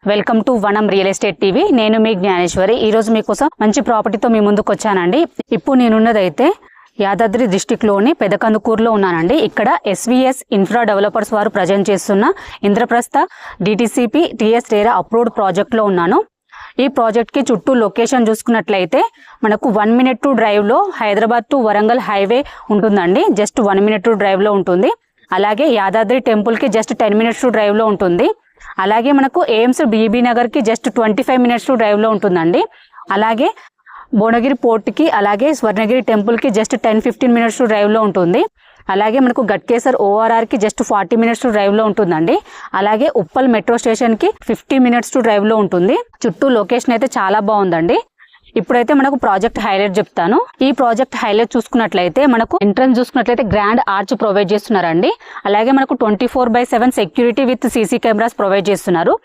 Welcome to వనం real estate TV. నేను మీ జ్ఞానేశ్వరి. ఈ రోజు మీకోసం మంచి ప్రాపర్టీతో మీ ముందుకు వచ్చానండి. ఇప్పుడు నేనున్నదైతే యాదాద్రి డిస్టిక్ లోని పెదకందుకూరులో ఉన్నానండి. ఇక్కడ ఎస్విఎస్ ఇన్ఫ్రా డెవలపర్స్ వారు ప్రజెంట్ చేస్తున్న Indraprastha DTCP TS RERA approved project లో ఉన్నాను. ఈ ప్రాజెక్ట్ కి చుట్టూ లొకేషన్ చూసుకున్నట్లయితే మనకు 1 minute టు డ్రైవ్ లో హైదరాబాద్ టు వరంగల్ హైవే ఉంటుందండి. జస్ట్ 1 minute టు డ్రైవ్ లో ఉంటుంది. అలాగే యాదాద్రి టెంపుల్ కి జస్ట్ 10 minutes టు డ్రైవ్ లో ఉంటుంది. అలాగే మనకు ఎయిమ్స్ బీబీ నగర్ కి జస్ట్ 25 minutes టు డ్రైవ్ లో ఉంటుందండి. అలాగే భువనగిరి పోర్ట్ కి అలాగే స్వర్ణగిరి టెంపుల్ కి జస్ట్ 10-15 minutes టు డ్రైవ్ లో ఉంటుంది. అలాగే మనకు గట్కేసర్ ఓఆర్ఆర్ కి జస్ట్ 40 minutes టు డ్రైవ్ లో ఉంటుందండి. అలాగే ఉప్పల్ మెట్రో స్టేషన్ కి 50 minutes టు డ్రైవ్ లో ఉంటుంది. చుట్టూ లొకేషన్ అయితే చాలా బాగుందండి. ఇప్పుడైతే మనకు ప్రాజెక్ట్ హైలైట్ చెప్తాను. ఈ ప్రాజెక్ట్ హైలైట్ చూసుకున్నట్లయితే మనకు ఎంట్రన్స్ చూసుకున్నట్లయితే గ్రాండ్ ఆర్చ్ ప్రొవైడ్ చేస్తున్నారండి. అలాగే మనకు 24/7 security with CC cameras provide చేస్తున్నారు.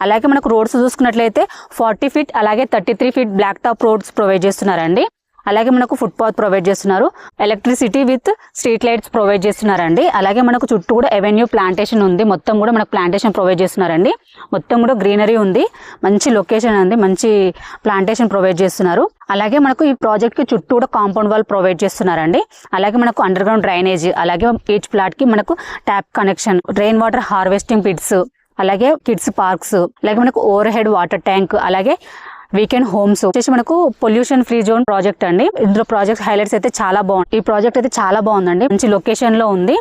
అలాగే మనకు రోడ్స్ చూసుకున్నట్లయితే 40 feet అలాగే 33 feet black top roads provide చేస్తున్నారండి. అలాగే మనకు ఫుట్ పాత్ ప్రొవైడ్ చేస్తున్నారు. Electricity with street lights provide చేస్తున్నారండి. అలాగే మనకు చుట్టూ కూడా ఎవెన్యూ ప్లాంటేషన్ ఉంది. మొత్తం కూడా మనకు ప్లాంటేషన్ ప్రొవైడ్ చేస్తున్నారండి. మొత్తం కూడా గ్రీనరీ ఉంది. మంచి లొకేషన్ ఉంది. మంచి ప్లాంటేషన్ ప్రొవైడ్ చేస్తున్నారు. అలాగే మనకు ఈ ప్రాజెక్ట్ కి చుట్టూ కూడా కాంపౌండ్ వాల్ ప్రొవైడ్ చేస్తున్నారండి. అలాగే మనకు అండర్ గ్రౌండ్ డ్రైనేజ్, అలాగే ఈచ్ ప్లాట్ కి మనకు tap connection, rain water harvesting pits, అలాగే కిడ్స్ పార్క్స్, అలాగే మనకు ఓవర్ హెడ్ వాటర్ ట్యాంక్, అలాగే వీకెండ్ హోమ్స్ వచ్చేసి మనకు పొల్యూషన్ ఫ్రీ జోన్ ప్రాజెక్ట్ అండి. ఇందులో ప్రాజెక్ట్ హైలైట్స్ అయితే చాలా బాగుంది. ఈ ప్రాజెక్ట్ అయితే చాలా బాగుందండి. మంచి లొకేషన్ లో ఉంది.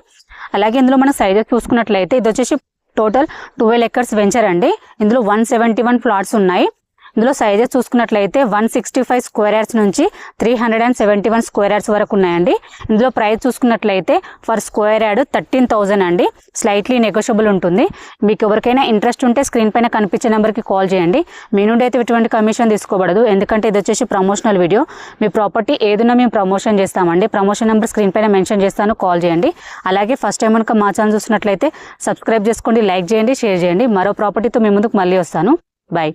అలాగే ఇందులో మన సైజెస్ చూసుకున్నట్లయితే ఇది వచ్చేసి టోటల్ 12 acres వెంచర్ అండి. ఇందులో 171 plots ఉన్నాయి. ఇందులో సైజెస్ చూసుకున్నట్లయితే 165 square yards నుంచి 371 square yards వరకు ఉన్నాయండి. ఇందులో ప్రైస్ చూసుకున్నట్లయితే ఫర్ స్క్వేర్ యార్డ్ 13,000 అండి. స్లైట్లీ నెగోషియబుల్ ఉంటుంది. మీకు ఎవరికైనా ఇంట్రెస్ట్ ఉంటే స్క్రీన్ పైన కనిపించే నెంబర్కి కాల్ చేయండి. మీ నుండి అయితే ఎటువంటి కమిషన్ తీసుకోబడదు. ఎందుకంటే ఇది వచ్చేసి ప్రమోషనల్ వీడియో. మీ ప్రాపర్టీ ఏదైనా మేము ప్రమోషన్ చేస్తామండి. ప్రమోషన్ నెంబర్ స్క్రీన్ పైన మెన్షన్ చేస్తాను, కాల్ చేయండి. అలాగే ఫస్ట్ టైం కనుక మా ఛానల్ చూసినట్లయితే సబ్స్క్రైబ్ చేసుకోండి, లైక్ చేయండి, షేర్ చేయండి. మరో ప్రాపర్టీతో మీ ముందుకు మళ్ళీ వస్తాను. బాయ్.